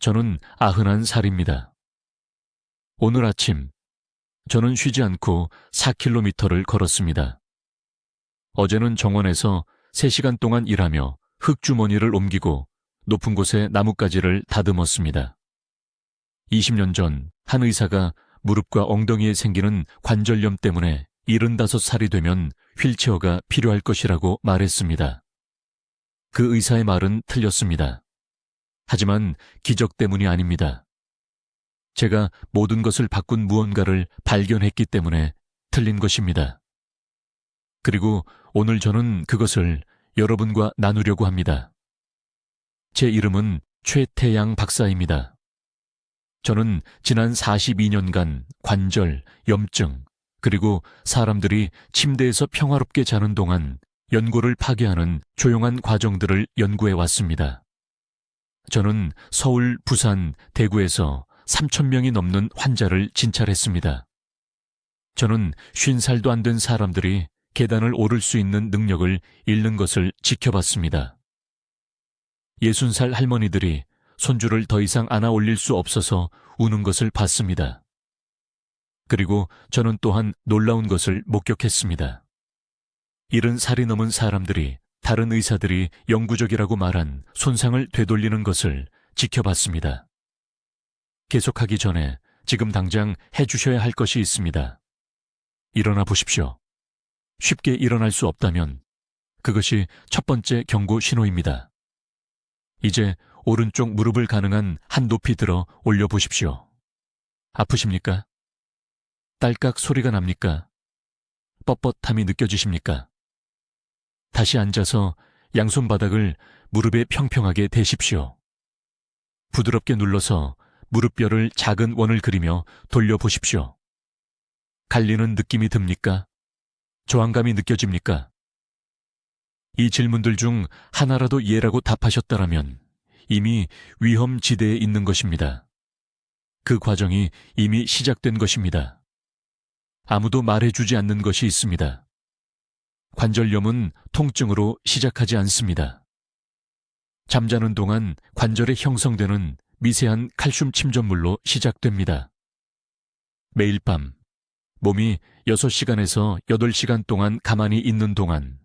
저는 91살입니다. 오늘 아침 저는 쉬지 않고 4km를 걸었습니다. 어제는 정원에서 3시간 동안 일하며 흙주머니를 옮기고 높은 곳에 나뭇가지를 다듬었습니다. 20년 전 한 의사가 무릎과 엉덩이에 생기는 관절염 때문에 75살이 되면 휠체어가 필요할 것이라고 말했습니다. 그 의사의 말은 틀렸습니다. 하지만 기적 때문이 아닙니다. 제가 모든 것을 바꾼 무언가를 발견했기 때문에 틀린 것입니다. 그리고 오늘 저는 그것을 여러분과 나누려고 합니다. 제 이름은 최태양 박사입니다. 저는 지난 42년간 관절, 염증, 그리고 사람들이 침대에서 평화롭게 자는 동안 연골을 파괴하는 조용한 과정들을 연구해 왔습니다. 저는 서울, 부산, 대구에서 3,000명이 넘는 환자를 진찰했습니다. 저는 50살도 안 된 사람들이 계단을 오를 수 있는 능력을 잃는 것을 지켜봤습니다. 60살 할머니들이 손주를 더 이상 안아 올릴 수 없어서 우는 것을 봤습니다. 그리고 저는 또한 놀라운 것을 목격했습니다. 70살이 넘은 사람들이 다른 의사들이 영구적이라고 말한 손상을 되돌리는 것을 지켜봤습니다. 계속하기 전에 지금 당장 해주셔야 할 것이 있습니다. 일어나 보십시오. 쉽게 일어날 수 없다면 그것이 첫 번째 경고 신호입니다. 이제 오른쪽 무릎을 가능한 한 높이 들어 올려보십시오. 아프십니까? 딸깍 소리가 납니까? 뻣뻣함이 느껴지십니까? 다시 앉아서 양손 바닥을 무릎에 평평하게 대십시오. 부드럽게 눌러서 무릎뼈를 작은 원을 그리며 돌려보십시오. 갈리는 느낌이 듭니까? 저항감이 느껴집니까? 이 질문들 중 하나라도 예라고 답하셨다면 이미 위험지대에 있는 것입니다. 그 과정이 이미 시작된 것입니다. 아무도 말해주지 않는 것이 있습니다. 관절염은 통증으로 시작하지 않습니다. 잠자는 동안 관절에 형성되는 미세한 칼슘 침전물로 시작됩니다. 매일 밤 몸이 6시간에서 8시간 동안 가만히 있는 동안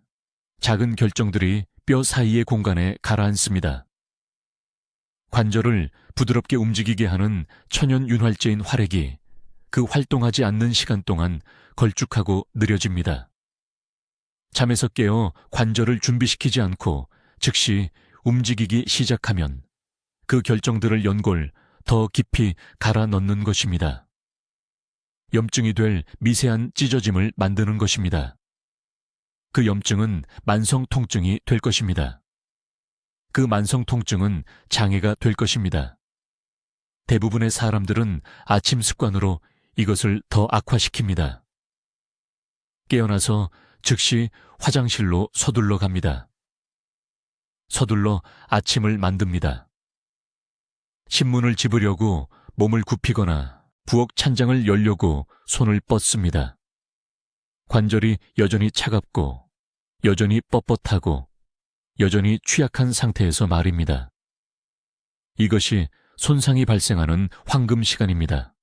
작은 결정들이 뼈 사이의 공간에 가라앉습니다. 관절을 부드럽게 움직이게 하는 천연윤활제인 활액이 그 활동하지 않는 시간 동안 걸쭉하고 느려집니다. 잠에서 깨어 관절을 준비시키지 않고 즉시 움직이기 시작하면 그 결정들을 연골 더 깊이 갈아 넣는 것입니다. 염증이 될 미세한 찢어짐을 만드는 것입니다. 그 염증은 만성 통증이 될 것입니다. 그 만성 통증은 장애가 될 것입니다. 대부분의 사람들은 아침 습관으로 이것을 더 악화시킵니다. 깨어나서 즉시 화장실로 서둘러 갑니다. 서둘러 아침을 만듭니다. 신문을 집으려고 몸을 굽히거나 부엌 찬장을 열려고 손을 뻗습니다. 관절이 여전히 차갑고 여전히 뻣뻣하고 여전히 취약한 상태에서 말입니다. 이것이 손상이 발생하는 황금 시간입니다.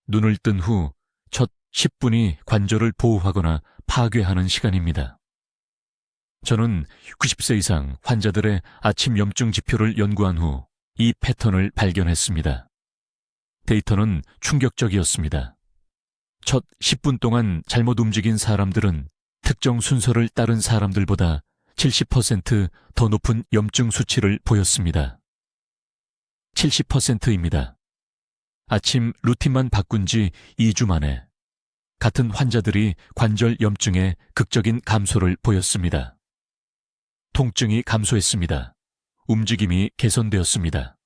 눈을 뜬 후 첫 10분이 관절을 보호하거나 파괴하는 시간입니다. 저는 90세 이상 환자들의 아침 염증 지표를 연구한 후 이 패턴을 발견했습니다. 데이터는 충격적이었습니다. 첫 10분 동안 잘못 움직인 사람들은 특정 순서를 따른 사람들보다 70% 더 높은 염증 수치를 보였습니다. 70%입니다. 아침 루틴만 바꾼 지 2주 만에 같은 환자들이 관절 염증에 극적인 감소를 보였습니다. 통증이 감소했습니다. 움직임이 개선되었습니다.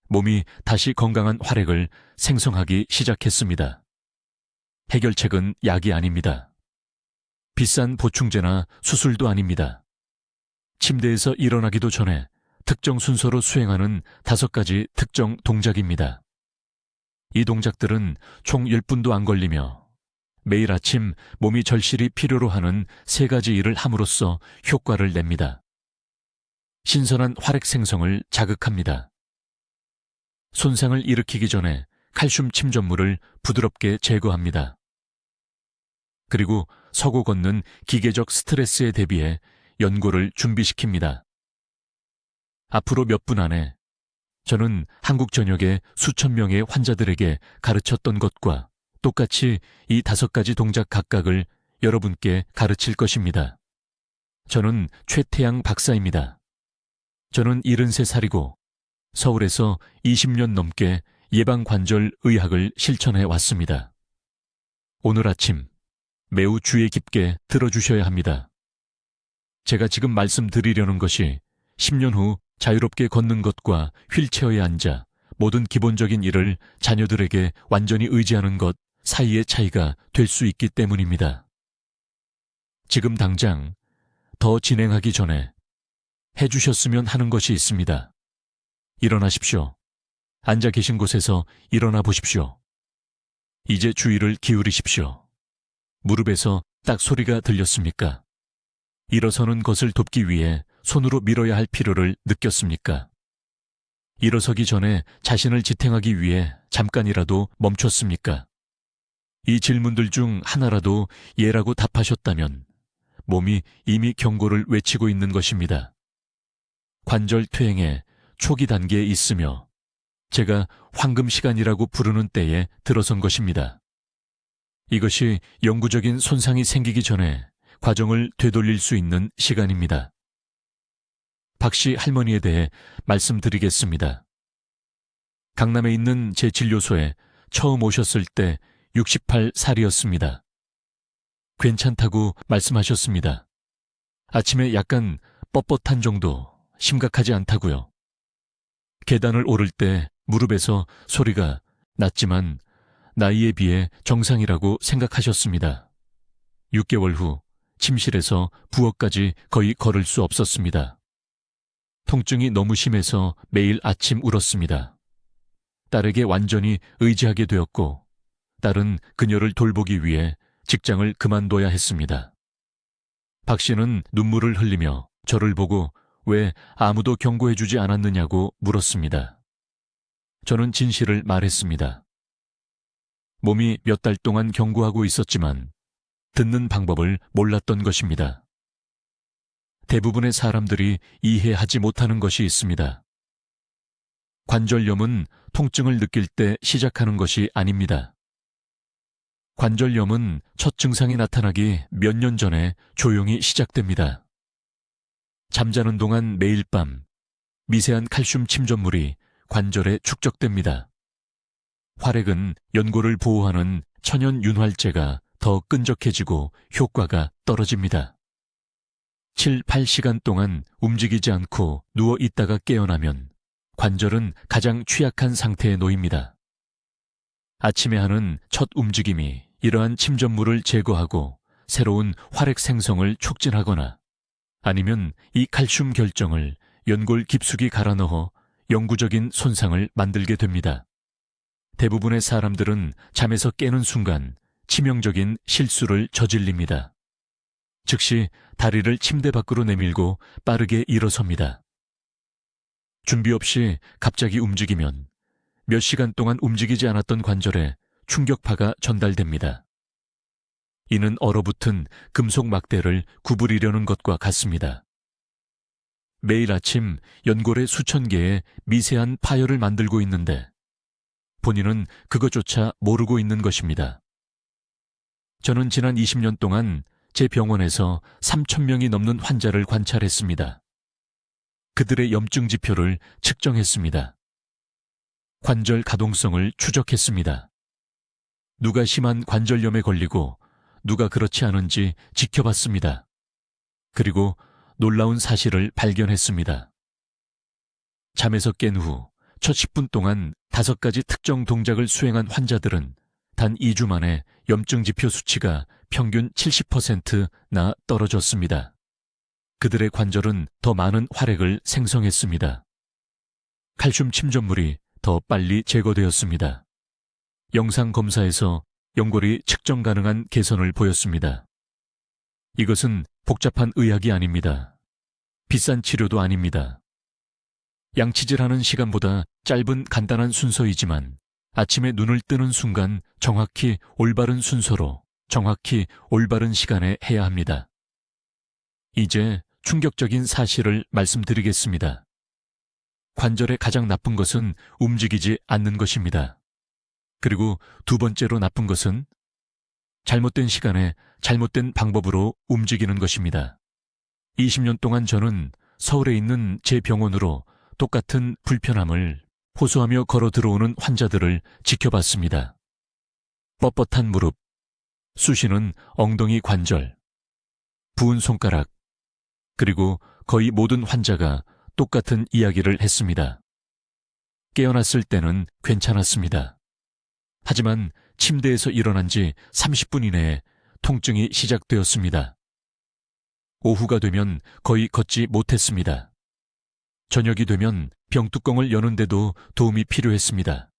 몸이 다시 건강한 활액을 생성하기 시작했습니다. 해결책은 약이 아닙니다. 비싼 보충제나 수술도 아닙니다. 침대에서 일어나기도 전에 특정 순서로 수행하는 5가지 특정 동작입니다. 이 동작들은 총 10분도 안 걸리며 매일 아침 몸이 절실히 필요로 하는 3가지 일을 함으로써 효과를 냅니다. 신선한 활액 생성을 자극합니다. 손상을 일으키기 전에 칼슘 침전물을 부드럽게 제거합니다. 그리고 서고 걷는 기계적 스트레스에 대비해 연골을 준비시킵니다. 앞으로 몇 분 안에 저는 한국 전역의 수천 명의 환자들에게 가르쳤던 것과 똑같이 이 5가지 동작 각각을 여러분께 가르칠 것입니다. 저는 최태양 박사입니다. 저는 73살이고 서울에서 20년 넘게 예방관절 의학을 실천해 왔습니다. 오늘 아침 매우 주의 깊게 들어주셔야 합니다. 제가 지금 말씀드리려는 것이 10년 후 자유롭게 걷는 것과 휠체어에 앉아 모든 기본적인 일을 자녀들에게 완전히 의지하는 것 사이의 차이가 될 수 있기 때문입니다. 지금 당장 더 진행하기 전에 해주셨으면 하는 것이 있습니다. 일어나십시오. 앉아 계신 곳에서 일어나 보십시오. 이제 주의를 기울이십시오. 무릎에서 딱 소리가 들렸습니까? 일어서는 것을 돕기 위해 손으로 밀어야 할 필요를 느꼈습니까? 일어서기 전에 자신을 지탱하기 위해 잠깐이라도 멈췄습니까? 이 질문들 중 하나라도 예라고 답하셨다면 몸이 이미 경고를 외치고 있는 것입니다. 관절 퇴행의 초기 단계에 있으며 제가 황금 시간이라고 부르는 때에 들어선 것입니다. 이것이 영구적인 손상이 생기기 전에 과정을 되돌릴 수 있는 시간입니다. 박씨 할머니에 대해 말씀드리겠습니다. 강남에 있는 제 진료소에 처음 오셨을 때 68살이었습니다. 괜찮다고 말씀하셨습니다. 아침에 약간 뻣뻣한 정도, 심각하지 않다고요. 계단을 오를 때 무릎에서 소리가 났지만 나이에 비해 정상이라고 생각하셨습니다. 6개월 후 침실에서 부엌까지 거의 걸을 수 없었습니다. 통증이 너무 심해서 매일 아침 울었습니다. 딸에게 완전히 의지하게 되었고 딸은 그녀를 돌보기 위해 직장을 그만둬야 했습니다. 박 씨는 눈물을 흘리며 저를 보고 왜 아무도 경고해주지 않았느냐고 물었습니다. 저는 진실을 말했습니다. 몸이 몇 달 동안 경고하고 있었지만 듣는 방법을 몰랐던 것입니다. 대부분의 사람들이 이해하지 못하는 것이 있습니다. 관절염은 통증을 느낄 때 시작하는 것이 아닙니다. 관절염은 첫 증상이 나타나기 몇 년 전에 조용히 시작됩니다. 잠자는 동안 매일 밤 미세한 칼슘 침전물이 관절에 축적됩니다. 활액은 연골을 보호하는 천연 윤활제가 더 끈적해지고 효과가 떨어집니다. 7, 8시간 동안 움직이지 않고 누워 있다가 깨어나면 관절은 가장 취약한 상태에 놓입니다. 아침에 하는 첫 움직임이 이러한 침전물을 제거하고 새로운 활액 생성을 촉진하거나 아니면 이 칼슘 결정을 연골 깊숙이 갈아 넣어 영구적인 손상을 만들게 됩니다. 대부분의 사람들은 잠에서 깨는 순간 치명적인 실수를 저질립니다. 즉시 다리를 침대 밖으로 내밀고 빠르게 일어섭니다. 준비 없이 갑자기 움직이면 몇 시간 동안 움직이지 않았던 관절에 충격파가 전달됩니다. 이는 얼어붙은 금속 막대를 구부리려는 것과 같습니다. 매일 아침 연골에 수천 개의 미세한 파열을 만들고 있는데 본인은 그것조차 모르고 있는 것입니다. 저는 지난 20년 동안 제 병원에서 3,000명이 넘는 환자를 관찰했습니다. 그들의 염증 지표를 측정했습니다. 관절 가동성을 추적했습니다. 누가 심한 관절염에 걸리고 누가 그렇지 않은지 지켜봤습니다. 그리고 놀라운 사실을 발견했습니다. 잠에서 깬 후 첫 10분 동안 5가지 특정 동작을 수행한 환자들은 단 2주 만에 염증 지표 수치가 평균 70%나 떨어졌습니다. 그들의 관절은 더 많은 활액을 생성했습니다. 칼슘 침전물이 더 빨리 제거되었습니다. 영상 검사에서 연골이 측정 가능한 개선을 보였습니다. 이것은 복잡한 의학이 아닙니다. 비싼 치료도 아닙니다. 양치질하는 시간보다 짧은 간단한 순서이지만 아침에 눈을 뜨는 순간 정확히 올바른 순서로 정확히 올바른 시간에 해야 합니다. 이제 충격적인 사실을 말씀드리겠습니다. 관절의 가장 나쁜 것은 움직이지 않는 것입니다. 그리고 두 번째로 나쁜 것은 잘못된 시간에 잘못된 방법으로 움직이는 것입니다. 20년 동안 저는 서울에 있는 제 병원으로 똑같은 불편함을 호소하며 걸어 들어오는 환자들을 지켜봤습니다. 뻣뻣한 무릎, 쑤시는 엉덩이 관절, 부은 손가락, 그리고 거의 모든 환자가 똑같은 이야기를 했습니다. 깨어났을 때는 괜찮았습니다. 하지만 침대에서 일어난 지 30분 이내에 통증이 시작되었습니다. 오후가 되면 거의 걷지 못했습니다. 저녁이 되면 병뚜껑을 여는데도 도움이 필요했습니다.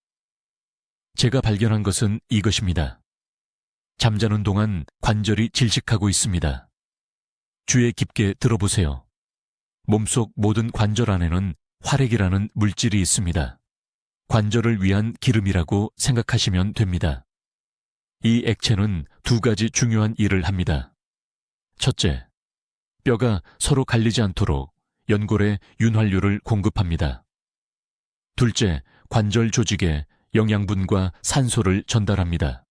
제가 발견한 것은 이것입니다. 잠자는 동안 관절이 질식하고 있습니다. 주의 깊게 들어보세요. 몸속 모든 관절 안에는 활액이라는 물질이 있습니다. 관절을 위한 기름이라고 생각하시면 됩니다. 이 액체는 두 가지 중요한 일을 합니다. 첫째, 뼈가 서로 갈리지 않도록 연골에 윤활유를 공급합니다. 둘째, 관절 조직에 영양분과 산소를 전달합니다.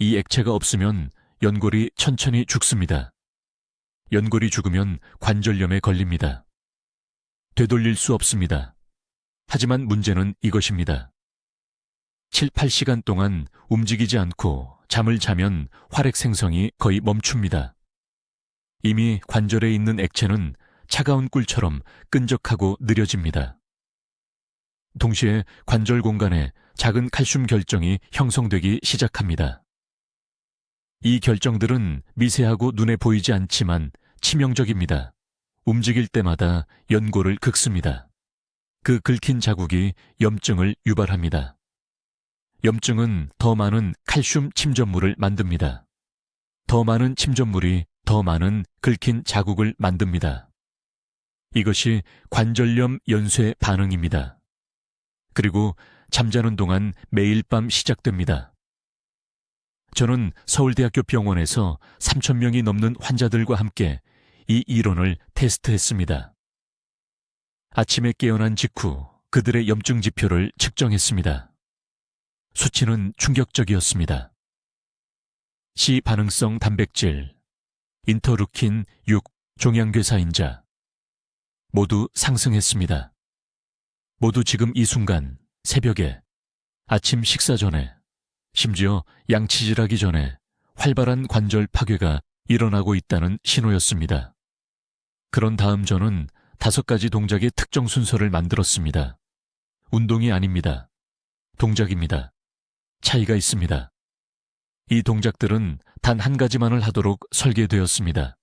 이 액체가 없으면 연골이 천천히 죽습니다. 연골이 죽으면 관절염에 걸립니다. 되돌릴 수 없습니다. 하지만 문제는 이것입니다. 7, 8시간 동안 움직이지 않고 잠을 자면 활액 생성이 거의 멈춥니다. 이미 관절에 있는 액체는 차가운 꿀처럼 끈적하고 느려집니다. 동시에 관절 공간에 작은 칼슘 결정이 형성되기 시작합니다. 이 결정들은 미세하고 눈에 보이지 않지만 치명적입니다. 움직일 때마다 연골을 긁습니다. 그 긁힌 자국이 염증을 유발합니다. 염증은 더 많은 칼슘 침전물을 만듭니다. 더 많은 침전물이 더 많은 긁힌 자국을 만듭니다. 이것이 관절염 연쇄 반응입니다. 그리고 잠자는 동안 매일 밤 시작됩니다. 저는 서울대학교 병원에서 3,000명이 넘는 환자들과 함께 이 이론을 테스트했습니다. 아침에 깨어난 직후 그들의 염증 지표를 측정했습니다. 수치는 충격적이었습니다. C 반응성 단백질, 인터루킨 6 종양괴사인자 모두 상승했습니다. 모두 지금 이 순간 새벽에 아침 식사 전에 심지어 양치질하기 전에 활발한 관절 파괴가 일어나고 있다는 신호였습니다. 그런 다음 저는 5가지 동작의 특정 순서를 만들었습니다. 운동이 아닙니다. 동작입니다. 차이가 있습니다. 이 동작들은 단 한 가지만을 하도록 설계되었습니다.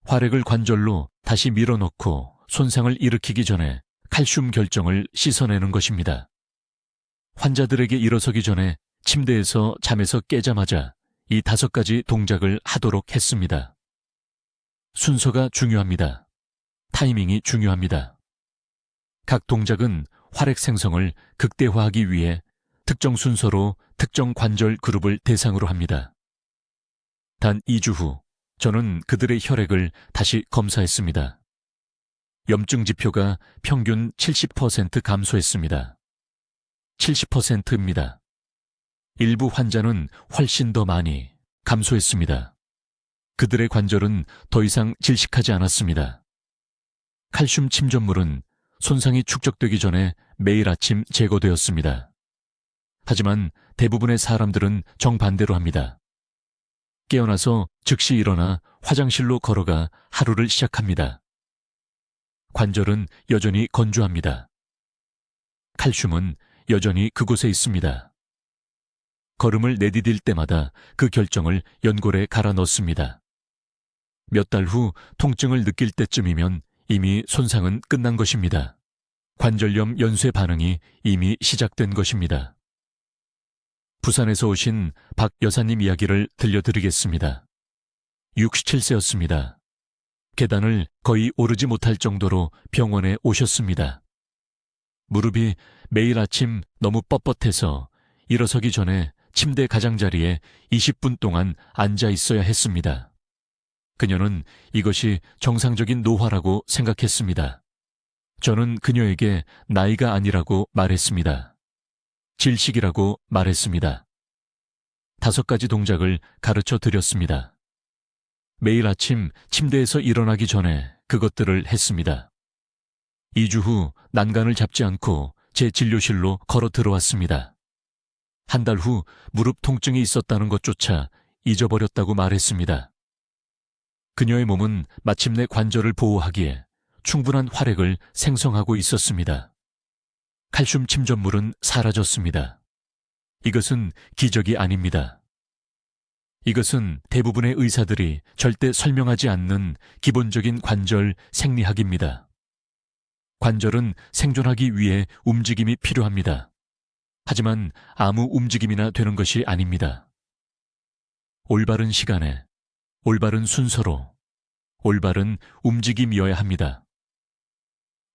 활액을 관절로 다시 밀어넣고 손상을 일으키기 전에 칼슘 결정을 씻어내는 것입니다. 환자들에게 일어서기 전에 침대에서 잠에서 깨자마자 이 5가지 동작을 하도록 했습니다. 순서가 중요합니다. 타이밍이 중요합니다. 각 동작은 활액 생성을 극대화하기 위해 특정 순서로 특정 관절 그룹을 대상으로 합니다. 단 2주 후 저는 그들의 혈액을 다시 검사했습니다. 염증 지표가 평균 70% 감소했습니다. 70%입니다. 일부 환자는 훨씬 더 많이 감소했습니다. 그들의 관절은 더 이상 질식하지 않았습니다. 칼슘 침전물은 손상이 축적되기 전에 매일 아침 제거되었습니다. 하지만 대부분의 사람들은 정반대로 합니다. 깨어나서 즉시 일어나 화장실로 걸어가 하루를 시작합니다. 관절은 여전히 건조합니다. 칼슘은 여전히 그곳에 있습니다. 걸음을 내디딜 때마다 그 결정을 연골에 갈아 넣습니다. 몇 달 후 통증을 느낄 때쯤이면 이미 손상은 끝난 것입니다. 관절염 연쇄 반응이 이미 시작된 것입니다. 부산에서 오신 박 여사님 이야기를 들려드리겠습니다. 67세였습니다. 계단을 거의 오르지 못할 정도로 병원에 오셨습니다. 무릎이 매일 아침 너무 뻣뻣해서 일어서기 전에 침대 가장자리에 20분 동안 앉아 있어야 했습니다. 그녀는 이것이 정상적인 노화라고 생각했습니다. 저는 그녀에게 나이가 아니라고 말했습니다. 질식이라고 말했습니다. 5가지 동작을 가르쳐 드렸습니다. 매일 아침 침대에서 일어나기 전에 그것들을 했습니다. 2주 후 난간을 잡지 않고 제 진료실로 걸어 들어왔습니다. 한 달 후 무릎 통증이 있었다는 것조차 잊어버렸다고 말했습니다. 그녀의 몸은 마침내 관절을 보호하기에 충분한 활액을 생성하고 있었습니다. 칼슘 침전물은 사라졌습니다. 이것은 기적이 아닙니다. 이것은 대부분의 의사들이 절대 설명하지 않는 기본적인 관절 생리학입니다. 관절은 생존하기 위해 움직임이 필요합니다. 하지만 아무 움직임이나 되는 것이 아닙니다. 올바른 시간에, 올바른 순서로, 올바른 움직임이어야 합니다.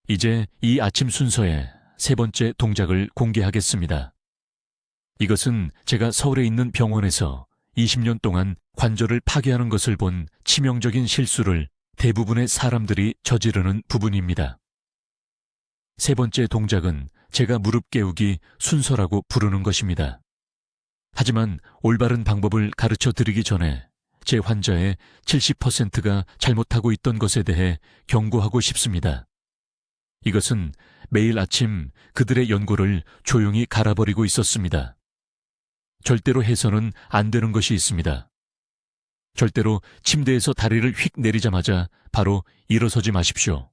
이제 이 아침 순서의 3번째 동작을 공개하겠습니다. 이것은 제가 서울에 있는 병원에서 20년 동안 관절을 파괴하는 것을 본 치명적인 실수를 대부분의 사람들이 저지르는 부분입니다. 3번째 동작은 제가 무릎 깨우기 순서라고 부르는 것입니다. 하지만 올바른 방법을 가르쳐 드리기 전에 제 환자의 70%가 잘못하고 있던 것에 대해 경고하고 싶습니다. 이것은 매일 아침 그들의 연골을 조용히 갈아버리고 있었습니다. 절대로 해서는 안 되는 것이 있습니다. 절대로 침대에서 다리를 휙 내리자마자 바로 일어서지 마십시오.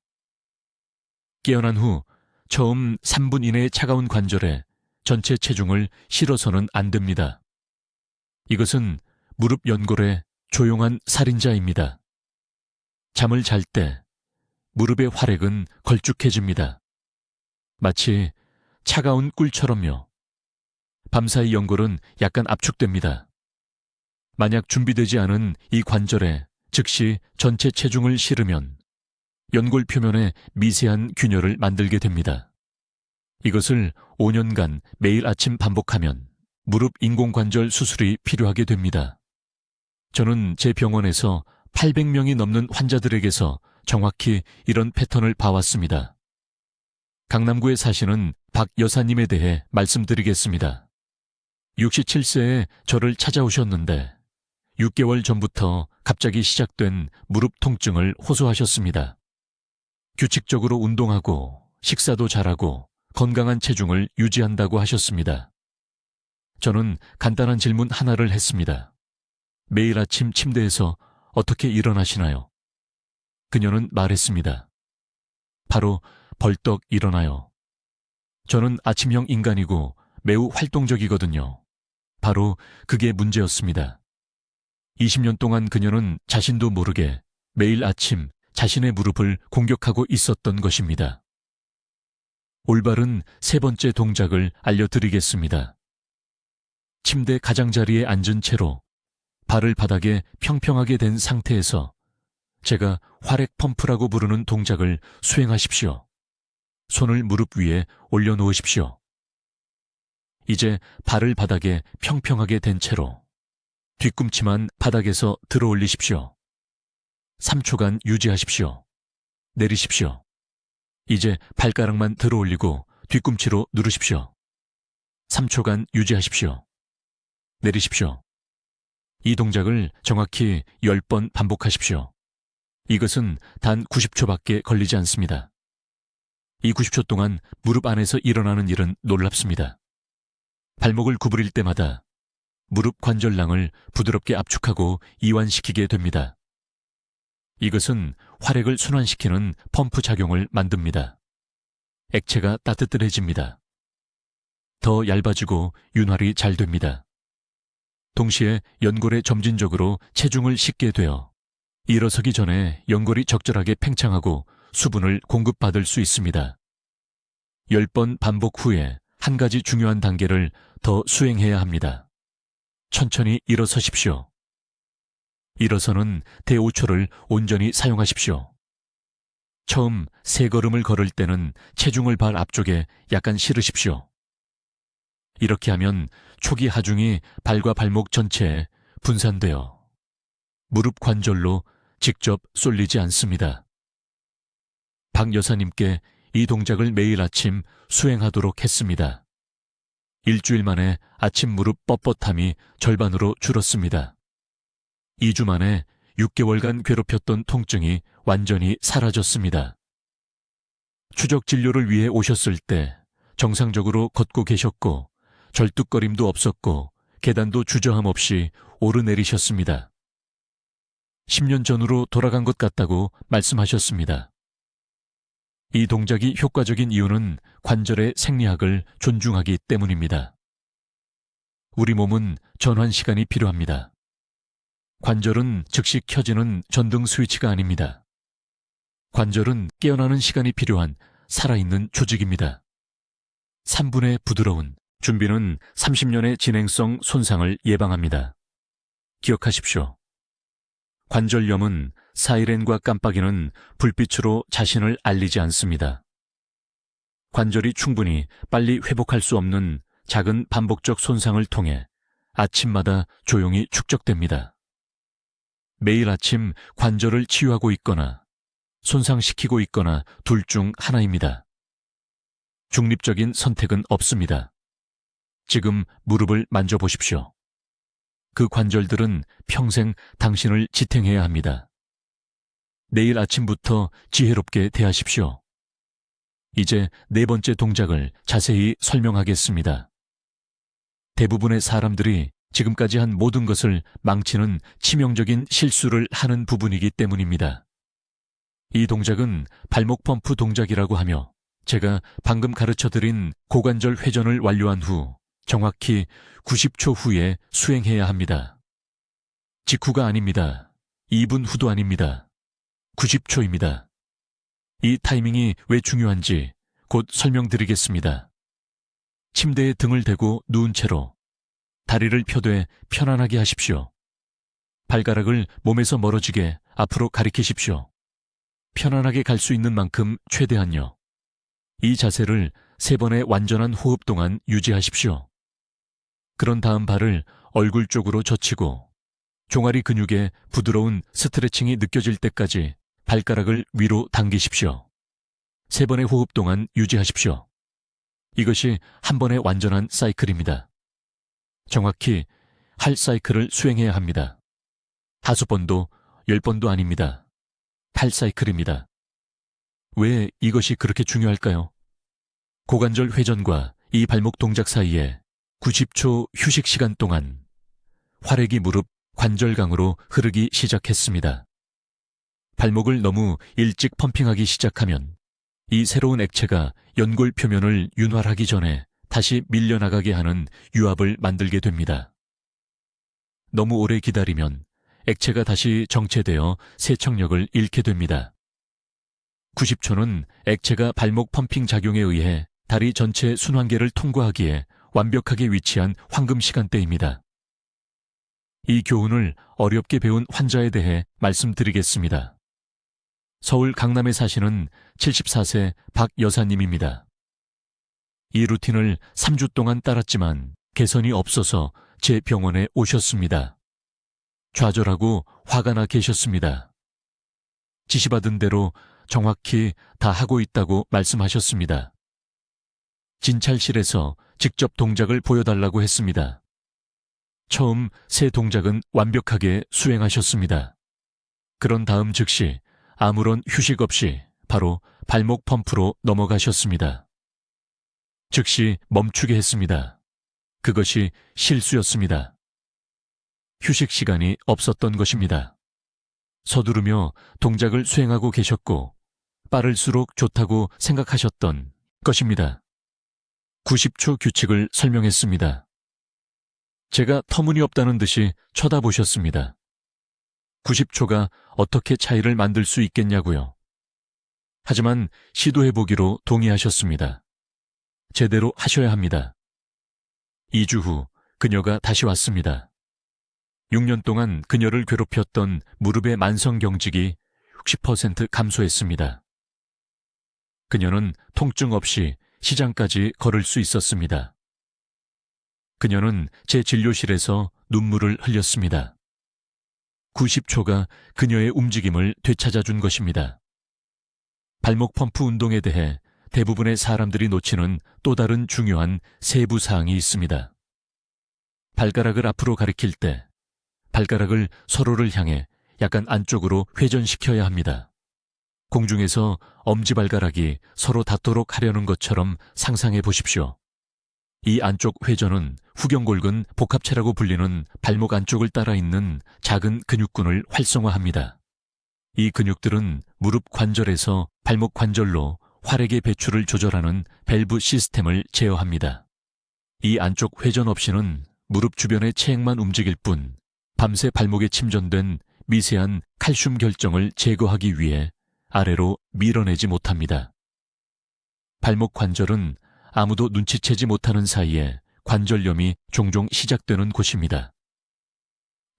깨어난 후 처음 3분 이내의 차가운 관절에 전체 체중을 실어서는 안 됩니다. 이것은 무릎 연골의 조용한 살인자입니다. 잠을 잘 때 무릎의 활액은 걸쭉해집니다. 마치 차가운 꿀처럼요. 밤사이 연골은 약간 압축됩니다. 만약 준비되지 않은 이 관절에 즉시 전체 체중을 실으면 연골 표면에 미세한 균열을 만들게 됩니다. 이것을 5년간 매일 아침 반복하면 무릎 인공관절 수술이 필요하게 됩니다. 저는 제 병원에서 800명이 넘는 환자들에게서 정확히 이런 패턴을 봐왔습니다. 강남구에 사시는 박 여사님에 대해 말씀드리겠습니다. 67세에 저를 찾아오셨는데 6개월 전부터 갑자기 시작된 무릎 통증을 호소하셨습니다. 규칙적으로 운동하고 식사도 잘하고 건강한 체중을 유지한다고 하셨습니다. 저는 간단한 질문 하나를 했습니다. 매일 아침 침대에서 어떻게 일어나시나요? 그녀는 말했습니다. 바로 벌떡 일어나요. 저는 아침형 인간이고 매우 활동적이거든요. 바로 그게 문제였습니다. 20년 동안 그녀는 자신도 모르게 매일 아침 자신의 무릎을 공격하고 있었던 것입니다. 올바른 3번째 동작을 알려드리겠습니다. 침대 가장자리에 앉은 채로 발을 바닥에 평평하게 댄 상태에서 제가 활액 펌프라고 부르는 동작을 수행하십시오. 손을 무릎 위에 올려놓으십시오. 이제 발을 바닥에 평평하게 댄 채로 뒤꿈치만 바닥에서 들어 올리십시오. 3초간 유지하십시오. 내리십시오. 이제 발가락만 들어 올리고 뒤꿈치로 누르십시오. 3초간 유지하십시오. 내리십시오. 이 동작을 정확히 10번 반복하십시오. 이것은 단 90초밖에 걸리지 않습니다. 이 90초 동안 무릎 안에서 일어나는 일은 놀랍습니다. 발목을 구부릴 때마다 무릎 관절낭을 부드럽게 압축하고 이완시키게 됩니다. 이것은 활액을 순환시키는 펌프 작용을 만듭니다. 액체가 따뜻해집니다. 더 얇아지고 윤활이 잘 됩니다. 동시에 연골에 점진적으로 체중을 싣게 되어 일어서기 전에 연골이 적절하게 팽창하고 수분을 공급받을 수 있습니다. 10번 반복 후에 한 가지 중요한 단계를 더 수행해야 합니다. 천천히 일어서십시오. 일어서는 대오초를 온전히 사용하십시오. 처음 세 걸음을 걸을 때는 체중을 발 앞쪽에 약간 실으십시오. 이렇게 하면 초기 하중이 발과 발목 전체에 분산되어 무릎 관절로 직접 쏠리지 않습니다. 박 여사님께 이 동작을 매일 아침 수행하도록 했습니다. 일주일 만에 아침 무릎 뻣뻣함이 절반으로 줄었습니다. 2주 만에 6개월간 괴롭혔던 통증이 완전히 사라졌습니다. 추적 진료를 위해 오셨을 때 정상적으로 걷고 계셨고 절뚝거림도 없었고 계단도 주저함 없이 오르내리셨습니다. 10년 전으로 돌아간 것 같다고 말씀하셨습니다. 이 동작이 효과적인 이유는 관절의 생리학을 존중하기 때문입니다. 우리 몸은 전환 시간이 필요합니다. 관절은 즉시 켜지는 전등 스위치가 아닙니다. 관절은 깨어나는 시간이 필요한 살아있는 조직입니다. 3분의 부드러운 준비는 30년의 진행성 손상을 예방합니다. 기억하십시오. 관절염은 사이렌과 깜빡이는 불빛으로 자신을 알리지 않습니다. 관절이 충분히 빨리 회복할 수 없는 작은 반복적 손상을 통해 아침마다 조용히 축적됩니다. 매일 아침 관절을 치유하고 있거나 손상시키고 있거나 둘 중 하나입니다. 중립적인 선택은 없습니다. 지금 무릎을 만져보십시오. 그 관절들은 평생 당신을 지탱해야 합니다. 내일 아침부터 지혜롭게 대하십시오. 이제 네 번째 동작을 자세히 설명하겠습니다. 대부분의 사람들이 지금까지 한 모든 것을 망치는 치명적인 실수를 하는 부분이기 때문입니다. 이 동작은 발목 펌프 동작이라고 하며 제가 방금 가르쳐드린 고관절 회전을 완료한 후 정확히 90초 후에 수행해야 합니다. 직후가 아닙니다. 2분 후도 아닙니다. 90초입니다. 이 타이밍이 왜 중요한지 곧 설명드리겠습니다. 침대에 등을 대고 누운 채로 다리를 펴되 편안하게 하십시오. 발가락을 몸에서 멀어지게 앞으로 가리키십시오. 편안하게 갈 수 있는 만큼 최대한요. 이 자세를 3번의 완전한 호흡 동안 유지하십시오. 그런 다음 발을 얼굴 쪽으로 젖히고 종아리 근육에 부드러운 스트레칭이 느껴질 때까지 발가락을 위로 당기십시오. 3번의 호흡 동안 유지하십시오. 이것이 한 번의 완전한 사이클입니다. 정확히 할 사이클을 수행해야 합니다. 5번도 10번도 아닙니다. 8사이클입니다. 왜 이것이 그렇게 중요할까요? 고관절 회전과 이 발목 동작 사이에 90초 휴식 시간 동안 활액이 무릎 관절강으로 흐르기 시작했습니다. 발목을 너무 일찍 펌핑하기 시작하면 이 새로운 액체가 연골 표면을 윤활하기 전에 다시 밀려나가게 하는 유압을 만들게 됩니다. 너무 오래 기다리면 액체가 다시 정체되어 세척력을 잃게 됩니다. 90초는 액체가 발목 펌핑 작용에 의해 다리 전체 순환계를 통과하기에 완벽하게 위치한 황금 시간대입니다. 이 교훈을 어렵게 배운 환자에 대해 말씀드리겠습니다. 서울 강남에 사시는 74세 박 여사님입니다. 이 루틴을 3주 동안 따랐지만 개선이 없어서 제 병원에 오셨습니다. 좌절하고 화가 나 계셨습니다. 지시받은 대로 정확히 다 하고 있다고 말씀하셨습니다. 진찰실에서 직접 동작을 보여달라고 했습니다. 처음 세 동작은 완벽하게 수행하셨습니다. 그런 다음 즉시 아무런 휴식 없이 바로 발목 펌프로 넘어가셨습니다. 즉시 멈추게 했습니다. 그것이 실수였습니다. 휴식 시간이 없었던 것입니다. 서두르며 동작을 수행하고 계셨고 빠를수록 좋다고 생각하셨던 것입니다. 90초 규칙을 설명했습니다. 제가 터무니없다는 듯이 쳐다보셨습니다. 90초가 어떻게 차이를 만들 수 있겠냐고요. 하지만 시도해보기로 동의하셨습니다. 제대로 하셔야 합니다. 2주 후 그녀가 다시 왔습니다. 6년 동안 그녀를 괴롭혔던 무릎의 만성 경직이 60% 감소했습니다. 그녀는 통증 없이 시장까지 걸을 수 있었습니다. 그녀는 제 진료실에서 눈물을 흘렸습니다. 90초가 그녀의 움직임을 되찾아준 것입니다. 발목 펌프 운동에 대해 대부분의 사람들이 놓치는 또 다른 중요한 세부 사항이 있습니다. 발가락을 앞으로 가리킬 때 발가락을 서로를 향해 약간 안쪽으로 회전시켜야 합니다. 공중에서 엄지발가락이 서로 닿도록 하려는 것처럼 상상해 보십시오. 이 안쪽 회전은 후경골근 복합체라고 불리는 발목 안쪽을 따라 있는 작은 근육군을 활성화합니다. 이 근육들은 무릎 관절에서 발목 관절로 활액의 배출을 조절하는 밸브 시스템을 제어합니다. 이 안쪽 회전 없이는 무릎 주변의 체액만 움직일 뿐 밤새 발목에 침전된 미세한 칼슘 결정을 제거하기 위해 아래로 밀어내지 못합니다. 발목 관절은 아무도 눈치채지 못하는 사이에 관절염이 종종 시작되는 곳입니다.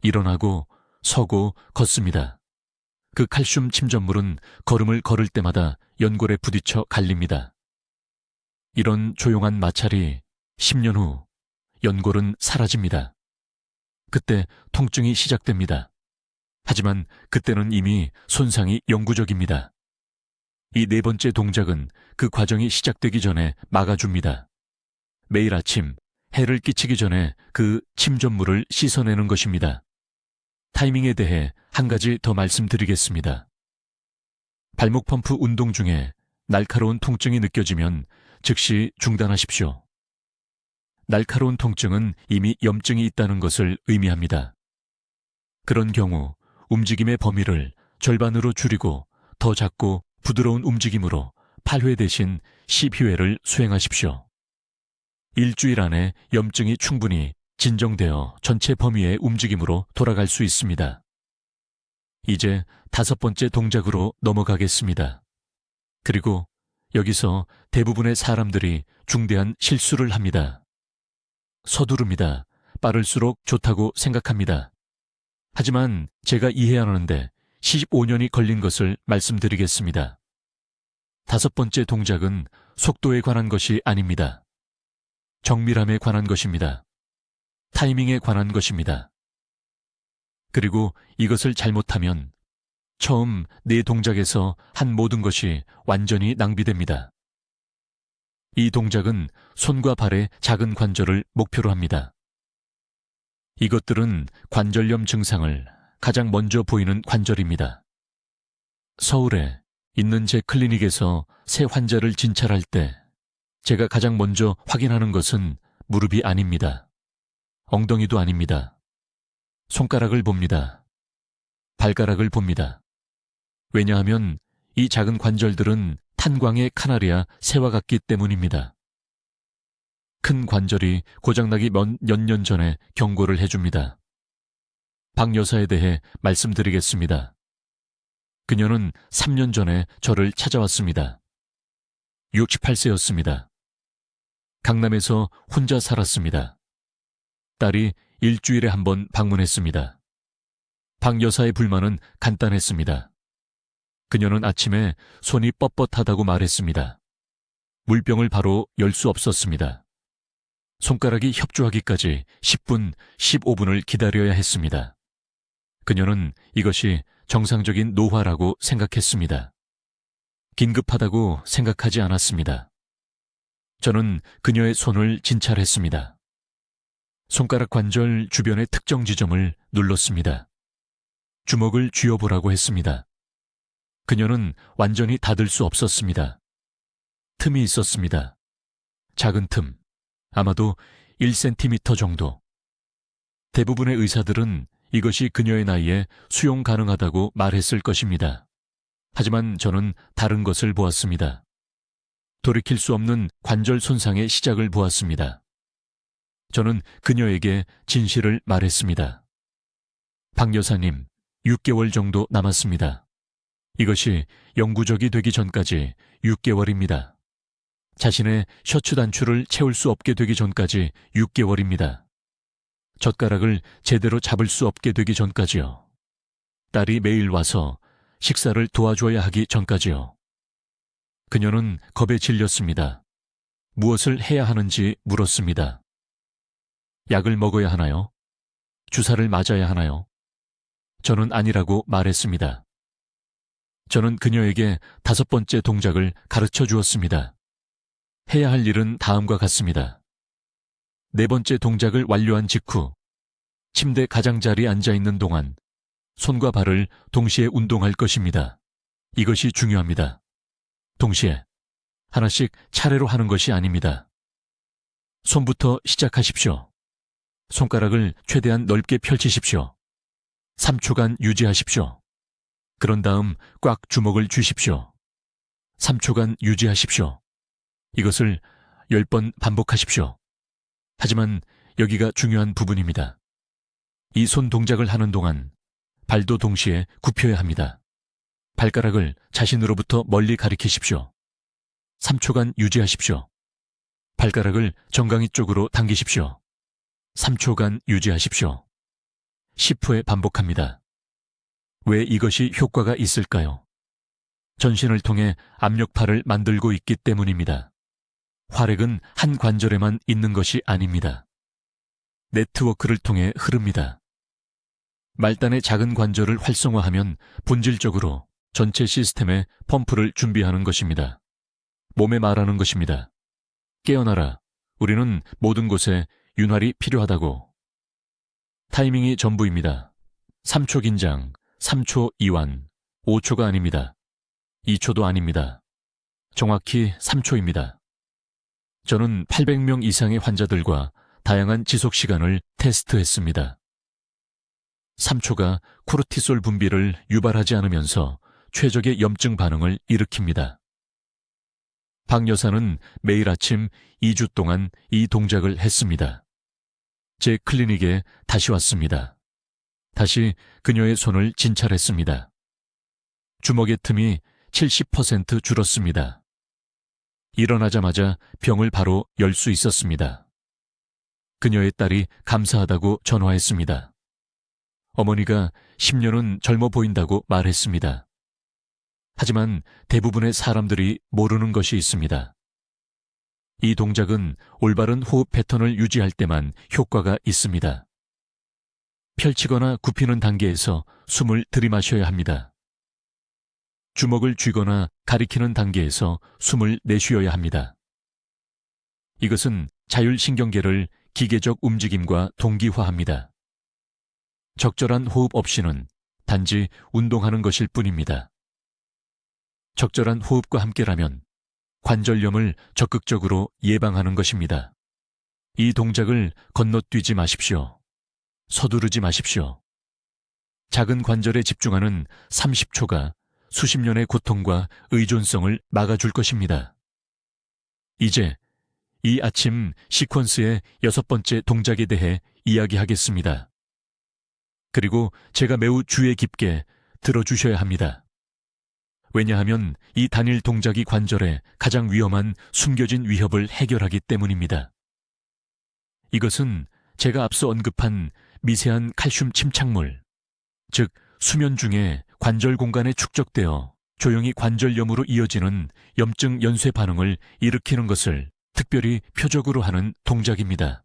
일어나고 서고 걷습니다. 그 칼슘 침전물은 걸음을 걸을 때마다 연골에 부딪혀 갈립니다. 이런 조용한 마찰이 10년 후 연골은 사라집니다. 그때 통증이 시작됩니다. 하지만 그때는 이미 손상이 영구적입니다. 이 네 번째 동작은 그 과정이 시작되기 전에 막아줍니다. 매일 아침 해를 끼치기 전에 그 침전물을 씻어내는 것입니다. 타이밍에 대해 한 가지 더 말씀드리겠습니다. 발목 펌프 운동 중에 날카로운 통증이 느껴지면 즉시 중단하십시오. 날카로운 통증은 이미 염증이 있다는 것을 의미합니다. 그런 경우 움직임의 범위를 절반으로 줄이고 더 작고 부드러운 움직임으로 8회 대신 12회를 수행하십시오. 일주일 안에 염증이 충분히 진정되어 전체 범위의 움직임으로 돌아갈 수 있습니다. 이제 5번째 동작으로 넘어가겠습니다. 그리고 여기서 대부분의 사람들이 중대한 실수를 합니다. 서두릅니다. 빠를수록 좋다고 생각합니다. 하지만 제가 이해하는데 15년이 걸린 것을 말씀드리겠습니다. 5번째 동작은 속도에 관한 것이 아닙니다. 정밀함에 관한 것입니다. 타이밍에 관한 것입니다. 그리고 이것을 잘못하면 처음 네 동작에서 한 모든 것이 완전히 낭비됩니다. 이 동작은 손과 발의 작은 관절을 목표로 합니다. 이것들은 관절염 증상을 가장 먼저 보이는 관절입니다. 서울에 있는 제 클리닉에서 새 환자를 진찰할 때 제가 가장 먼저 확인하는 것은 무릎이 아닙니다. 엉덩이도 아닙니다. 손가락을 봅니다. 발가락을 봅니다. 왜냐하면 이 작은 관절들은 탄광의 카나리아 새와 같기 때문입니다. 큰 관절이 고장나기 몇 년 전에 경고를 해줍니다. 박 여사에 대해 말씀드리겠습니다. 그녀는 3년 전에 저를 찾아왔습니다. 68세였습니다. 강남에서 혼자 살았습니다. 딸이 일주일에 한 번 방문했습니다. 박 여사의 불만은 간단했습니다. 그녀는 아침에 손이 뻣뻣하다고 말했습니다. 물병을 바로 열 수 없었습니다. 손가락이 협조하기까지 10분, 15분을 기다려야 했습니다. 그녀는 이것이 정상적인 노화라고 생각했습니다. 긴급하다고 생각하지 않았습니다. 저는 그녀의 손을 진찰했습니다. 손가락 관절 주변의 특정 지점을 눌렀습니다. 주먹을 쥐어보라고 했습니다. 그녀는 완전히 닫을 수 없었습니다. 틈이 있었습니다. 작은 틈, 아마도 1cm 정도. 대부분의 의사들은 이것이 그녀의 나이에 수용 가능하다고 말했을 것입니다. 하지만 저는 다른 것을 보았습니다. 돌이킬 수 없는 관절 손상의 시작을 보았습니다. 저는 그녀에게 진실을 말했습니다. 박 여사님, 6개월 정도 남았습니다. 이것이 영구적이 되기 전까지 6개월입니다. 자신의 셔츠 단추를 채울 수 없게 되기 전까지 6개월입니다. 젓가락을 제대로 잡을 수 없게 되기 전까지요. 딸이 매일 와서 식사를 도와줘야 하기 전까지요. 그녀는 겁에 질렸습니다. 무엇을 해야 하는지 물었습니다. 약을 먹어야 하나요? 주사를 맞아야 하나요? 저는 아니라고 말했습니다. 저는 그녀에게 5번째 동작을 가르쳐 주었습니다. 해야 할 일은 다음과 같습니다. 4번째 동작을 완료한 직후 침대 가장자리에 앉아 있는 동안 손과 발을 동시에 운동할 것입니다. 이것이 중요합니다. 동시에 하나씩 차례로 하는 것이 아닙니다. 손부터 시작하십시오. 손가락을 최대한 넓게 펼치십시오. 3초간 유지하십시오. 그런 다음 꽉 주먹을 쥐십시오. 3초간 유지하십시오. 이것을 10번 반복하십시오. 하지만 여기가 중요한 부분입니다. 이 손 동작을 하는 동안 발도 동시에 굽혀야 합니다. 발가락을 자신으로부터 멀리 가리키십시오. 3초간 유지하십시오. 발가락을 정강이 쪽으로 당기십시오. 3초간 유지하십시오. 10회 반복합니다. 왜 이것이 효과가 있을까요? 전신을 통해 압력파를 만들고 있기 때문입니다. 활액은 한 관절에만 있는 것이 아닙니다. 네트워크를 통해 흐릅니다. 말단의 작은 관절을 활성화하면 본질적으로 전체 시스템에 펌프를 준비하는 것입니다. 몸에 말하는 것입니다. 깨어나라. 우리는 모든 곳에 윤활이 필요하다고. 타이밍이 전부입니다. 3초 긴장, 3초 이완, 5초가 아닙니다. 2초도 아닙니다. 정확히 3초입니다. 저는 800명 이상의 환자들과 다양한 지속 시간을 테스트했습니다. 3초가 코르티솔 분비를 유발하지 않으면서 최적의 염증 반응을 일으킵니다. 박 여사는 매일 아침 2주 동안 이 동작을 했습니다. 제 클리닉에 다시 왔습니다. 다시 그녀의 손을 진찰했습니다. 주먹의 틈이 70% 줄었습니다. 일어나자마자 병을 바로 열 수 있었습니다. 그녀의 딸이 감사하다고 전화했습니다. 어머니가 10년은 젊어 보인다고 말했습니다. 하지만 대부분의 사람들이 모르는 것이 있습니다. 이 동작은 올바른 호흡 패턴을 유지할 때만 효과가 있습니다. 펼치거나 굽히는 단계에서 숨을 들이마셔야 합니다. 주먹을 쥐거나 가리키는 단계에서 숨을 내쉬어야 합니다. 이것은 자율신경계를 기계적 움직임과 동기화합니다. 적절한 호흡 없이는 단지 운동하는 것일 뿐입니다. 적절한 호흡과 함께라면 관절염을 적극적으로 예방하는 것입니다. 이 동작을 건너뛰지 마십시오. 서두르지 마십시오. 작은 관절에 집중하는 30초가 수십 년의 고통과 의존성을 막아줄 것입니다. 이제 이 아침 시퀀스의 6번째 동작에 대해 이야기하겠습니다. 그리고 제가 매우 주의 깊게 들어주셔야 합니다. 왜냐하면 이 단일 동작이 관절에 가장 위험한 숨겨진 위협을 해결하기 때문입니다. 이것은 제가 앞서 언급한 미세한 칼슘 침착물, 즉 수면 중에 관절 공간에 축적되어 조용히 관절염으로 이어지는 염증 연쇄 반응을 일으키는 것을 특별히 표적으로 하는 동작입니다.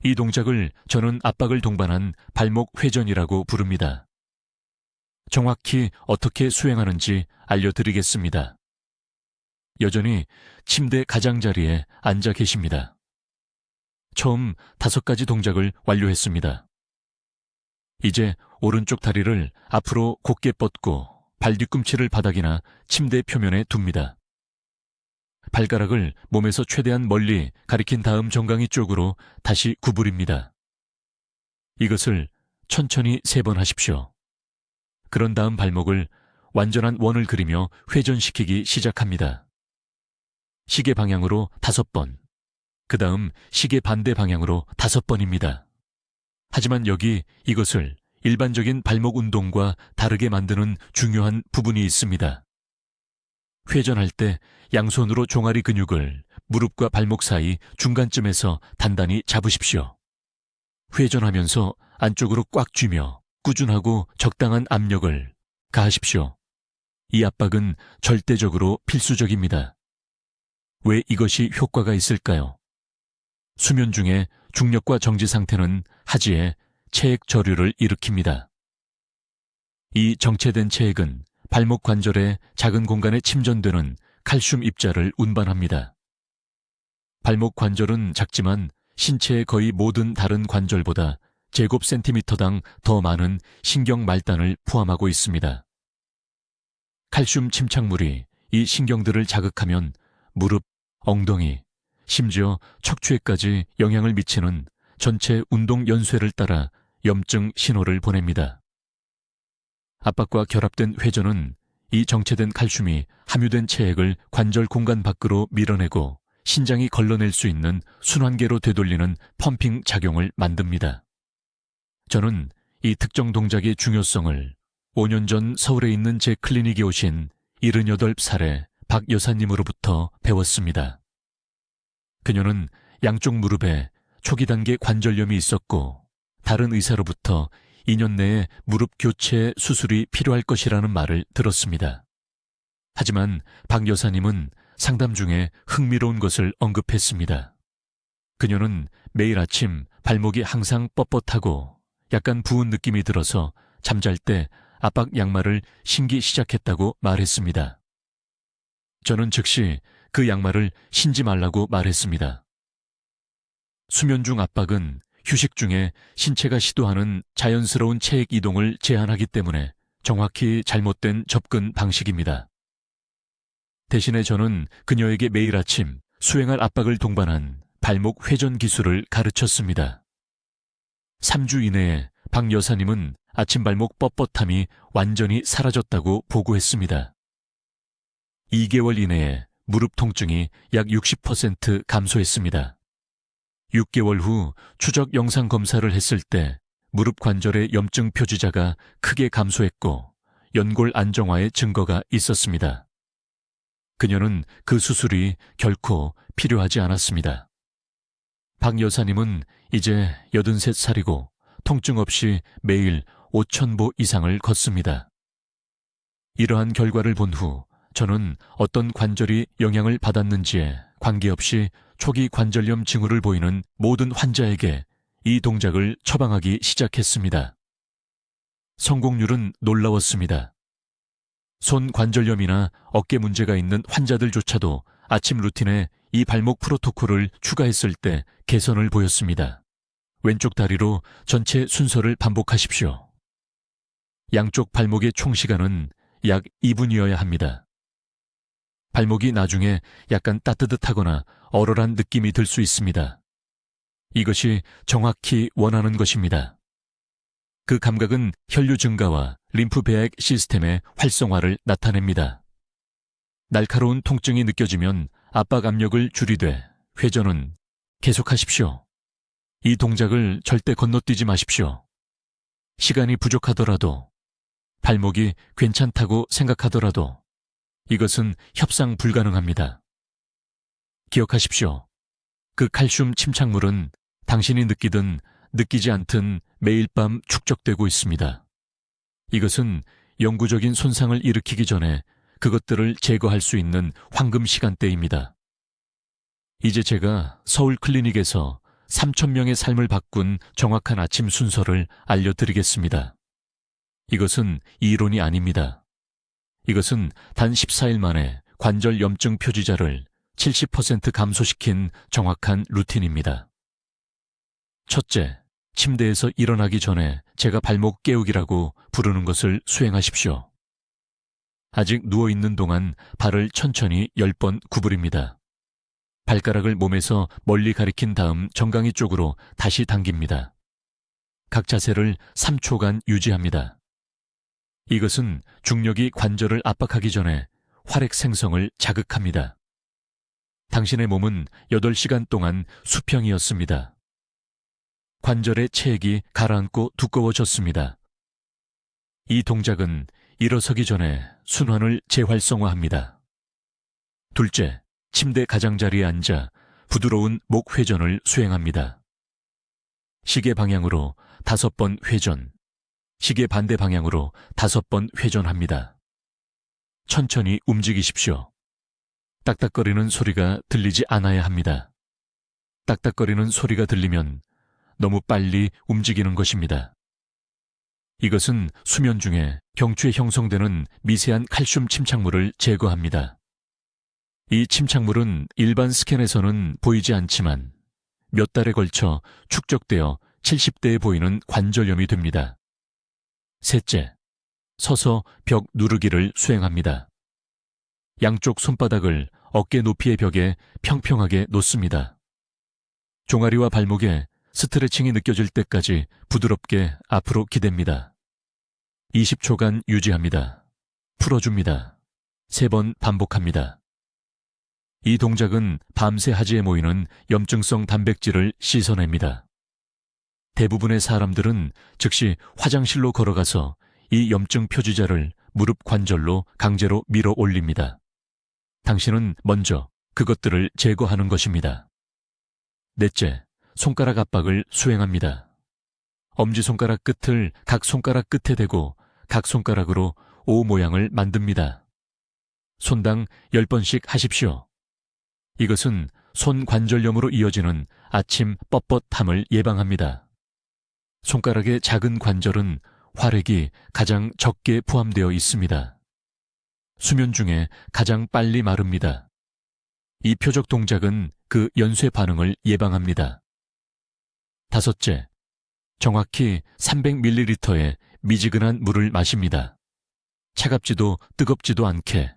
이 동작을 저는 압박을 동반한 발목 회전이라고 부릅니다. 정확히 어떻게 수행하는지 알려드리겠습니다. 여전히 침대 가장자리에 앉아 계십니다. 처음 5가지 동작을 완료했습니다. 이제 오른쪽 다리를 앞으로 곧게 뻗고 발 뒤꿈치를 바닥이나 침대 표면에 둡니다. 발가락을 몸에서 최대한 멀리 가리킨 다음 정강이 쪽으로 다시 구부립니다. 이것을 천천히 3번 하십시오. 그런 다음 발목을 완전한 원을 그리며 회전시키기 시작합니다. 시계 방향으로 5번, 그 다음 시계 반대 방향으로 5번입니다. 하지만 여기 이것을 일반적인 발목 운동과 다르게 만드는 중요한 부분이 있습니다. 회전할 때 양손으로 종아리 근육을 무릎과 발목 사이 중간쯤에서 단단히 잡으십시오. 회전하면서 안쪽으로 꽉 쥐며 꾸준하고 적당한 압력을 가하십시오. 이 압박은 절대적으로 필수적입니다. 왜 이것이 효과가 있을까요? 수면 중에 중력과 정지 상태는 하지에 체액 저류를 일으킵니다. 이 정체된 체액은 발목 관절의 작은 공간에 침전되는 칼슘 입자를 운반합니다. 발목 관절은 작지만 신체의 거의 모든 다른 관절보다 제곱 센티미터당 더 많은 신경 말단을 포함하고 있습니다. 칼슘 침착물이 이 신경들을 자극하면 무릎, 엉덩이, 심지어 척추에까지 영향을 미치는 전체 운동 연쇄를 따라 염증 신호를 보냅니다. 압박과 결합된 회전은 이 정체된 칼슘이 함유된 체액을 관절 공간 밖으로 밀어내고 신장이 걸러낼 수 있는 순환계로 되돌리는 펌핑 작용을 만듭니다. 저는 이 특정 동작의 중요성을 5년 전 서울에 있는 제 클리닉에 오신 78살의 박 여사님으로부터 배웠습니다. 그녀는 양쪽 무릎에 초기 단계 관절염이 있었고 다른 의사로부터 2년 내에 무릎 교체 수술이 필요할 것이라는 말을 들었습니다. 하지만 박 여사님은 상담 중에 흥미로운 것을 언급했습니다. 그녀는 매일 아침 발목이 항상 뻣뻣하고 약간 부은 느낌이 들어서 잠잘 때 압박 양말을 신기 시작했다고 말했습니다. 저는 즉시 그 양말을 신지 말라고 말했습니다. 수면 중 압박은 휴식 중에 신체가 시도하는 자연스러운 체액 이동을 제한하기 때문에 정확히 잘못된 접근 방식입니다. 대신에 저는 그녀에게 매일 아침 수행할 압박을 동반한 발목 회전 기술을 가르쳤습니다. 3주 이내에 박 여사님은 아침 발목 뻣뻣함이 완전히 사라졌다고 보고했습니다. 2개월 이내에 무릎 통증이 약 60% 감소했습니다. 6개월 후 추적 영상 검사를 했을 때 무릎 관절의 염증 표지자가 크게 감소했고 연골 안정화의 증거가 있었습니다. 그녀는 그 수술이 결코 필요하지 않았습니다. 박 여사님은 이제 83살이고 통증 없이 매일 5,000보 이상을 걷습니다. 이러한 결과를 본 후 저는 어떤 관절이 영향을 받았는지에 관계없이 초기 관절염 징후를 보이는 모든 환자에게 이 동작을 처방하기 시작했습니다. 성공률은 놀라웠습니다. 손 관절염이나 어깨 문제가 있는 환자들조차도 아침 루틴에 이 발목 프로토콜을 추가했을 때 개선을 보였습니다. 왼쪽 다리로 전체 순서를 반복하십시오. 양쪽 발목의 총 시간은 약 2분이어야 합니다. 발목이 나중에 약간 따뜻하거나 얼얼한 느낌이 들 수 있습니다. 이것이 정확히 원하는 것입니다. 그 감각은 혈류 증가와 림프 배액 시스템의 활성화를 나타냅니다. 날카로운 통증이 느껴지면 압박 압력을 줄이되 회전은 계속하십시오. 이 동작을 절대 건너뛰지 마십시오. 시간이 부족하더라도, 발목이 괜찮다고 생각하더라도 이것은 협상 불가능합니다. 기억하십시오. 그 칼슘 침착물은 당신이 느끼든 느끼지 않든 매일 밤 축적되고 있습니다. 이것은 영구적인 손상을 일으키기 전에 그것들을 제거할 수 있는 황금 시간대입니다. 이제 제가 서울 클리닉에서 3,000명의 삶을 바꾼 정확한 아침 순서를 알려드리겠습니다. 이것은 이론이 아닙니다. 이것은 단 14일 만에 관절 염증 표지자를 70% 감소시킨 정확한 루틴입니다. 첫째, 침대에서 일어나기 전에 제가 발목 깨우기라고 부르는 것을 수행하십시오. 아직 누워있는 동안 발을 천천히 10번 구부립니다. 발가락을 몸에서 멀리 가리킨 다음 정강이 쪽으로 다시 당깁니다. 각 자세를 3초간 유지합니다. 이것은 중력이 관절을 압박하기 전에 활액 생성을 자극합니다. 당신의 몸은 8시간 동안 수평이었습니다. 관절의 체액이 가라앉고 두꺼워졌습니다. 이 동작은 일어서기 전에 순환을 재활성화합니다. 둘째, 침대 가장자리에 앉아 부드러운 목 회전을 수행합니다. 시계 방향으로 5번 회전, 시계 반대 방향으로 5번 회전합니다. 천천히 움직이십시오. 딱딱거리는 소리가 들리지 않아야 합니다. 딱딱거리는 소리가 들리면 너무 빨리 움직이는 것입니다. 이것은 수면 중에 경추에 형성되는 미세한 칼슘 침착물을 제거합니다. 이 침착물은 일반 스캔에서는 보이지 않지만 몇 달에 걸쳐 축적되어 70대에 보이는 관절염이 됩니다. 셋째, 서서 벽 누르기를 수행합니다. 양쪽 손바닥을 어깨 높이의 벽에 평평하게 놓습니다. 종아리와 발목에 스트레칭이 느껴질 때까지 부드럽게 앞으로 기댑니다. 20초간 유지합니다. 풀어줍니다. 3번 반복합니다. 이 동작은 밤새 하지에 모이는 염증성 단백질을 씻어냅니다. 대부분의 사람들은 즉시 화장실로 걸어가서 이 염증 표지자를 무릎 관절로 강제로 밀어 올립니다. 당신은 먼저 그것들을 제거하는 것입니다. 넷째, 손가락 압박을 수행합니다. 엄지손가락 끝을 각 손가락 끝에 대고 각 손가락으로 O 모양을 만듭니다. 손당 10번씩 하십시오. 이것은 손 관절염으로 이어지는 아침 뻣뻣함을 예방합니다. 손가락의 작은 관절은 활액이 가장 적게 포함되어 있습니다. 수면 중에 가장 빨리 마릅니다. 이 표적 동작은 그 연쇄 반응을 예방합니다. 다섯째, 정확히 300ml의 미지근한 물을 마십니다. 차갑지도 뜨겁지도 않게.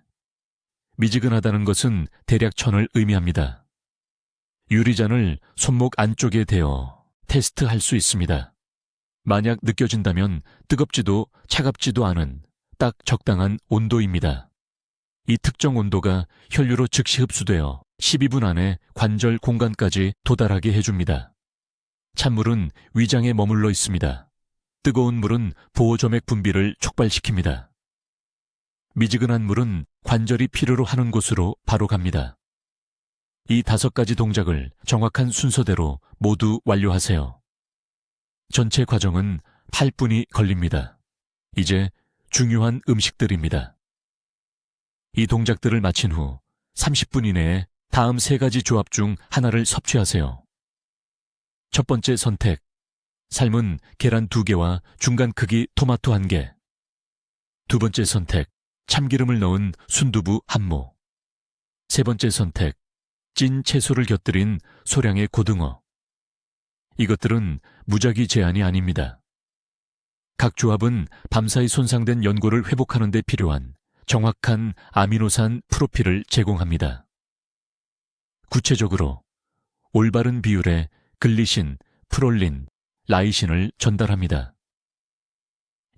미지근하다는 것은 대략 1000을 의미합니다. 유리잔을 손목 안쪽에 대어 테스트할 수 있습니다. 만약 느껴진다면 뜨겁지도 차갑지도 않은 딱 적당한 온도입니다. 이 특정 온도가 혈류로 즉시 흡수되어 12분 안에 관절 공간까지 도달하게 해줍니다. 찬물은 위장에 머물러 있습니다. 뜨거운 물은 보호점액 분비를 촉발시킵니다. 미지근한 물은 관절이 필요로 하는 곳으로 바로 갑니다. 이 5가지 동작을 정확한 순서대로 모두 완료하세요. 전체 과정은 8분이 걸립니다. 이제 중요한 음식들입니다. 이 동작들을 마친 후 30분 이내에 다음 3가지 조합 중 하나를 섭취하세요. 첫 번째 선택, 삶은 계란 2개와 중간 크기 토마토 1개. 두 번째 선택, 참기름을 넣은 순두부 1모. 세 번째 선택, 찐 채소를 곁들인 소량의 고등어. 이것들은 무작위 제한이 아닙니다. 각 조합은 밤사이 손상된 연골을 회복하는 데 필요한 정확한 아미노산 프로필을 제공합니다. 구체적으로 올바른 비율의 글리신, 프롤린, 라이신을 전달합니다.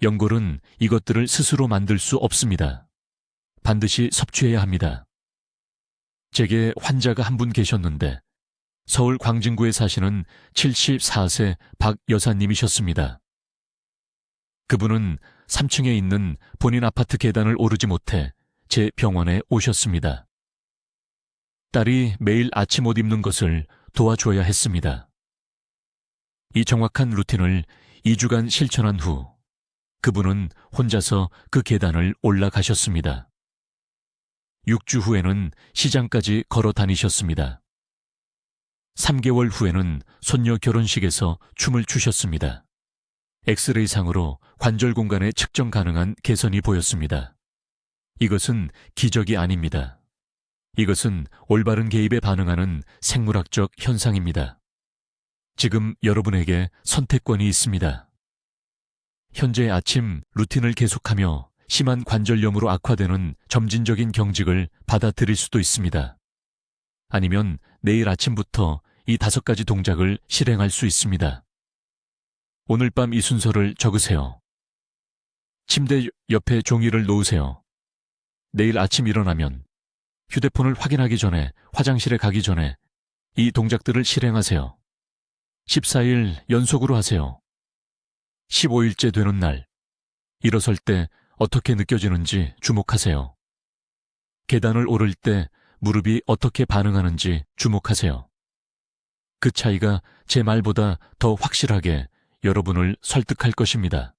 연골은 이것들을 스스로 만들 수 없습니다. 반드시 섭취해야 합니다. 제게 환자가 한 분 계셨는데 서울 광진구에 사시는 74세 박 여사님이셨습니다. 그분은 3층에 있는 본인 아파트 계단을 오르지 못해 제 병원에 오셨습니다. 딸이 매일 아침 옷 입는 것을 도와줘야 했습니다. 이 정확한 루틴을 2주간 실천한 후 그분은 혼자서 그 계단을 올라가셨습니다. 6주 후에는 시장까지 걸어 다니셨습니다. 3개월 후에는 손녀 결혼식에서 춤을 추셨습니다. 엑스레이상으로 관절 공간에 측정 가능한 개선이 보였습니다. 이것은 기적이 아닙니다. 이것은 올바른 개입에 반응하는 생물학적 현상입니다. 지금 여러분에게 선택권이 있습니다. 현재 아침 루틴을 계속하며 심한 관절염으로 악화되는 점진적인 경직을 받아들일 수도 있습니다. 아니면 내일 아침부터 이 5가지 동작을 실행할 수 있습니다. 오늘 밤 이 순서를 적으세요. 침대 옆에 종이를 놓으세요. 내일 아침 일어나면 휴대폰을 확인하기 전에, 화장실에 가기 전에 이 동작들을 실행하세요. 14일 연속으로 하세요. 15일째 되는 날, 일어설 때 어떻게 느껴지는지 주목하세요. 계단을 오를 때 무릎이 어떻게 반응하는지 주목하세요. 그 차이가 제 말보다 더 확실하게 여러분을 설득할 것입니다.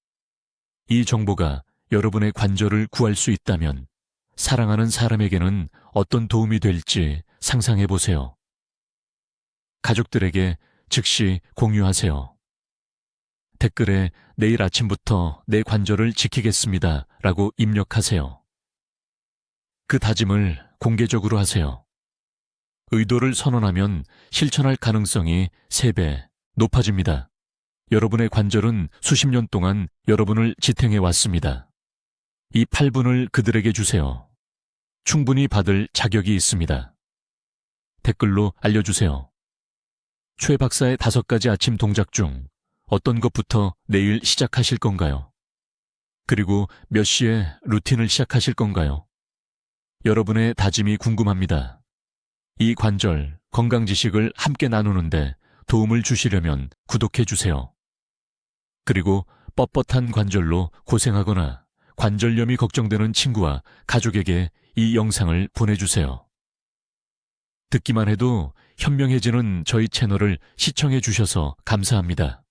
이 정보가 여러분의 관절을 구할 수 있다면 사랑하는 사람에게는 어떤 도움이 될지 상상해 보세요. 가족들에게 즉시 공유하세요. 댓글에 내일 아침부터 내 관절을 지키겠습니다 라고 입력하세요. 그 다짐을 공개적으로 하세요. 의도를 선언하면 실천할 가능성이 3배 높아집니다. 여러분의 관절은 수십 년 동안 여러분을 지탱해 왔습니다. 이 8분을 그들에게 주세요. 충분히 받을 자격이 있습니다. 댓글로 알려주세요. 최 박사의 5가지 아침 동작 중 어떤 것부터 내일 시작하실 건가요? 그리고 몇 시에 루틴을 시작하실 건가요? 여러분의 다짐이 궁금합니다. 이 관절, 건강 지식을 함께 나누는데 도움을 주시려면 구독해 주세요. 그리고 뻣뻣한 관절로 고생하거나 관절염이 걱정되는 친구와 가족에게 이 영상을 보내주세요. 듣기만 해도 현명해지는 저희 채널을 시청해 주셔서 감사합니다.